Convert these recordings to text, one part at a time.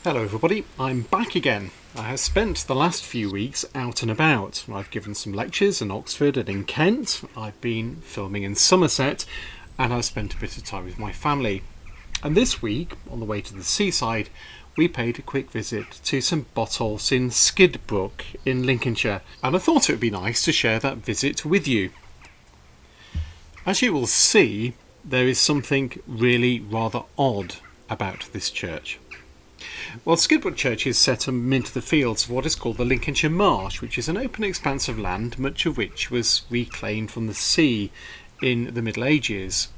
Hello everybody, I'm back again. I have spent the last few weeks out and about. I've given some lectures in Oxford and in Kent. I've been filming in Somerset and I've spent a bit of time with my family. And this week, on the way to the seaside, we paid a quick visit to some bottles in Skidbrooke in Lincolnshire. And I thought it would be nice to share that visit with you. As you will see, there is something really rather odd about this church. Well, Skidbrooke Church is set amid the fields of what is called the Lincolnshire Marsh, which is an open expanse of land, much of which was reclaimed from the sea in the Middle Ages.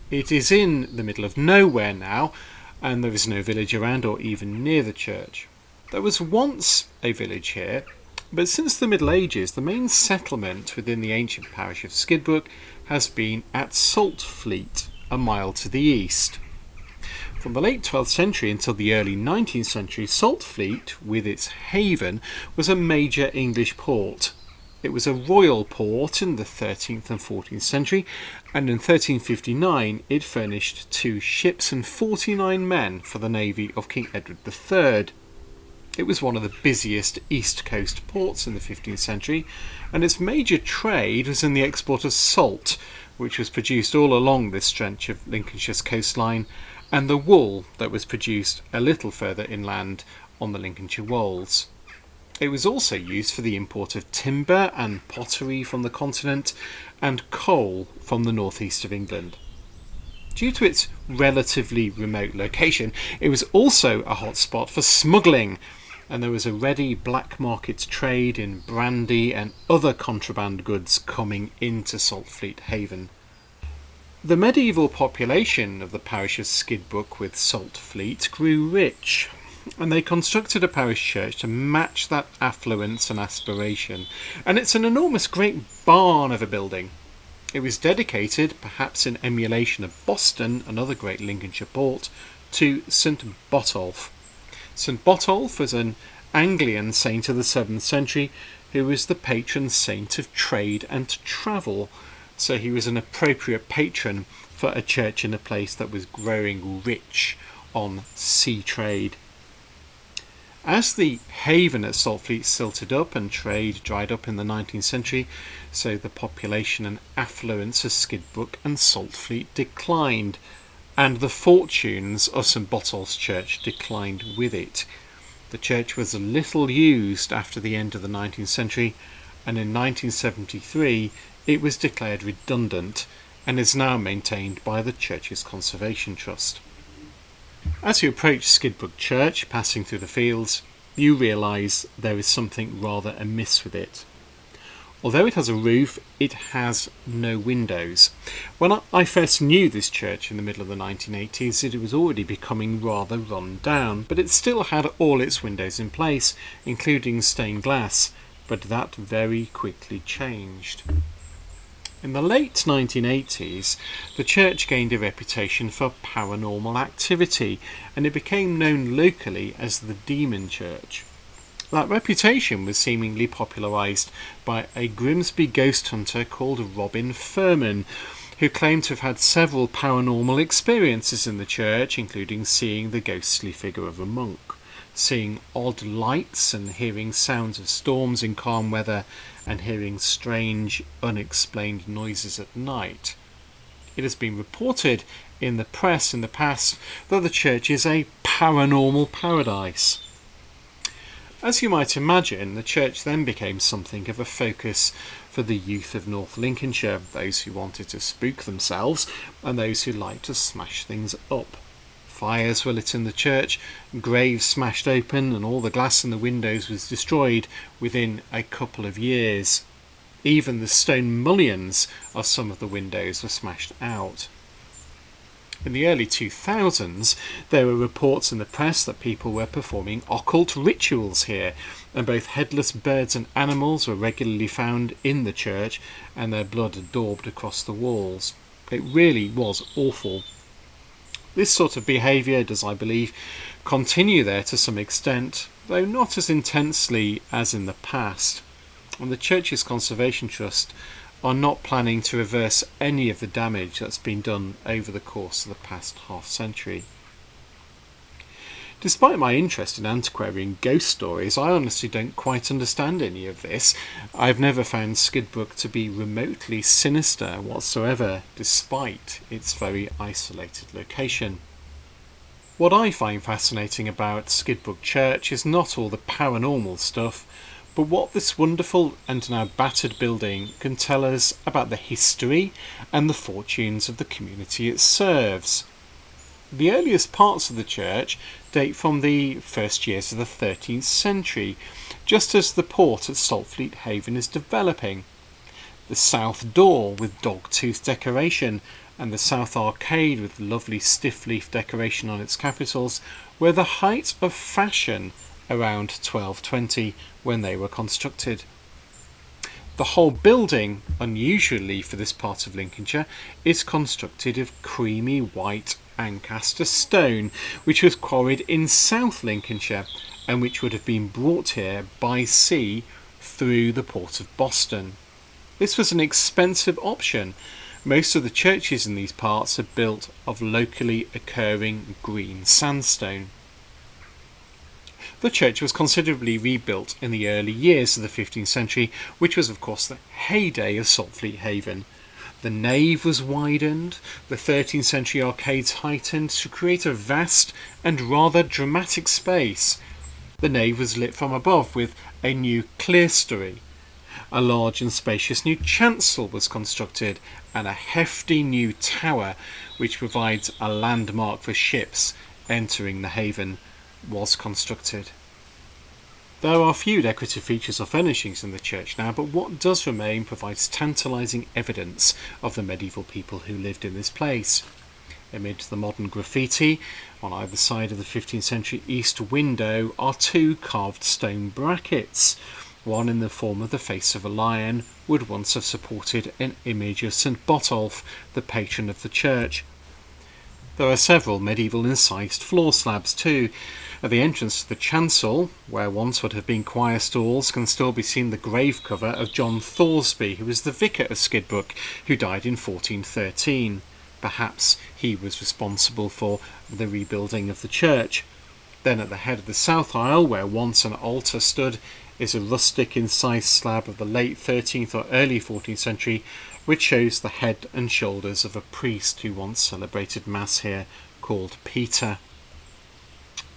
It is in the middle of nowhere now, and there is no village around or even near the church. There was once a village here, but since the Middle Ages, the main settlement within the ancient parish of Skidbrooke has been at Saltfleet, a mile to the east. From the late 12th century until the early 19th century, Saltfleet, with its haven, was a major English port. It was a royal port in the 13th and 14th century, and in 1359 it furnished 2 ships and 49 men for the navy of King Edward III. It was one of the busiest east coast ports in the 15th century, and its major trade was in the export of salt, which was produced all along this stretch of Lincolnshire's coastline, and the wool that was produced a little further inland on the Lincolnshire wolds. It was also used for the import of timber and pottery from the continent and coal from the northeast of England. Due to its relatively remote location, it was also a hotspot for smuggling, and there was a ready black market trade in brandy and other contraband goods coming into Saltfleet Haven. The medieval population of the parish of Skidbrooke with Saltfleet grew rich, and they constructed a parish church to match that affluence and aspiration, and it's an enormous great barn of a building. It was dedicated, perhaps in emulation of Boston, another great Lincolnshire port, to St Botolph. St Botolph was an Anglian saint of the 7th century who was the patron saint of trade and travel. So he was an appropriate patron for a church in a place that was growing rich on sea trade. As the haven at Saltfleet silted up and trade dried up in the 19th century, so the population and affluence of Skidbrooke and Saltfleet declined, and the fortunes of St Botolph's Church declined with it. The church was little used after the end of the 19th century, and in 1973 it was declared redundant and is now maintained by the church's Conservation Trust. As you approach Skidbrooke Church, passing through the fields, you realise there is something rather amiss with it. Although it has a roof, it has no windows. When I first knew this church in the middle of the 1980s, it was already becoming rather run down, but it still had all its windows in place, including stained glass, but that very quickly changed. In the late 1980s, the church gained a reputation for paranormal activity, and it became known locally as the Demon Church. That reputation was seemingly popularised by a Grimsby ghost hunter called Robin Furman, who claimed to have had several paranormal experiences in the church, including seeing the ghostly figure of a monk, seeing odd lights and hearing sounds of storms in calm weather, and hearing strange, unexplained noises at night. It has been reported in the press in the past that the church is a paranormal paradise. As you might imagine, the church then became something of a focus for the youth of North Lincolnshire, those who wanted to spook themselves and those who liked to smash things up. Fires were lit in the church, graves smashed open, and all the glass in the windows was destroyed within a couple of years. Even the stone mullions of some of the windows were smashed out. In the early 2000s, there were reports in the press that people were performing occult rituals here, and both headless birds and animals were regularly found in the church, and their blood daubed across the walls. It really was awful. This sort of behaviour does, I believe, continue there to some extent, though not as intensely as in the past, and the Church's Conservation Trust are not planning to reverse any of the damage that's been done over the course of the past half century. Despite my interest in antiquarian ghost stories, I honestly don't quite understand any of this. I've never found Skidbrooke to be remotely sinister whatsoever, despite its very isolated location. What I find fascinating about Skidbrooke Church is not all the paranormal stuff, but what this wonderful and now battered building can tell us about the history and the fortunes of the community it serves. The earliest parts of the church date from the first years of the 13th century, just as the port at Saltfleet Haven is developing. The south door with dog-tooth decoration and the south arcade with lovely stiff-leaf decoration on its capitals were the height of fashion around 1220 when they were constructed. The whole building, unusually for this part of Lincolnshire, is constructed of creamy white Ancaster stone, which was quarried in South Lincolnshire and which would have been brought here by sea through the port of Boston. This was an expensive option. Most of the churches in these parts are built of locally occurring green sandstone. The church was considerably rebuilt in the early years of the 15th century, which was of course the heyday of Saltfleet Haven. The nave was widened, the 13th century arcades heightened to create a vast and rather dramatic space. The nave was lit from above with a new clerestory. A large and spacious new chancel was constructed, and a hefty new tower, which provides a landmark for ships entering the haven, was constructed. There are few decorative features or furnishings in the church now, but what does remain provides tantalising evidence of the medieval people who lived in this place. Amid the modern graffiti, on either side of the 15th century east window are two carved stone brackets. One in the form of the face of a lion would once have supported an image of St Botolph, the patron of the church. There are several medieval incised floor slabs too. At the entrance to the chancel, where once would have been choir stalls, can still be seen the grave cover of John Thoresby, who was the vicar of Skidbrooke, who died in 1413. Perhaps he was responsible for the rebuilding of the church. Then at the head of the south aisle, where once an altar stood, is a rustic incised slab of the late 13th or early 14th century, which shows the head and shoulders of a priest who once celebrated Mass here, called Peter.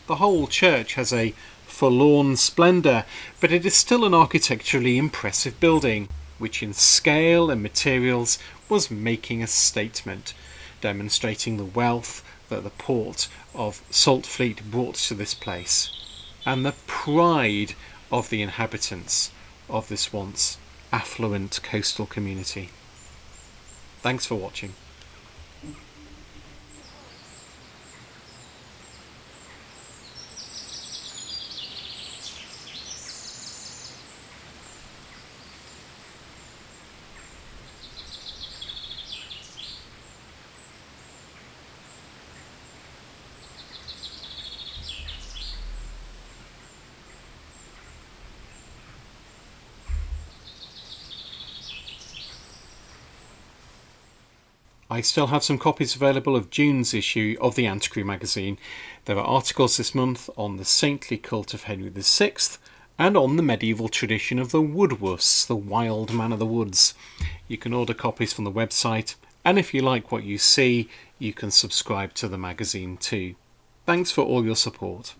The whole church has a forlorn splendour, but it is still an architecturally impressive building, which in scale and materials was making a statement, demonstrating the wealth that the port of Saltfleet brought to this place, and the pride of the inhabitants of this once affluent coastal community. Thanks for watching. I still have some copies available of June's issue of the Antiquary magazine. There are articles this month on the saintly cult of Henry VI and on the medieval tradition of the Woodwuss, the wild man of the woods. You can order copies from the website, and if you like what you see, you can subscribe to the magazine too. Thanks for all your support.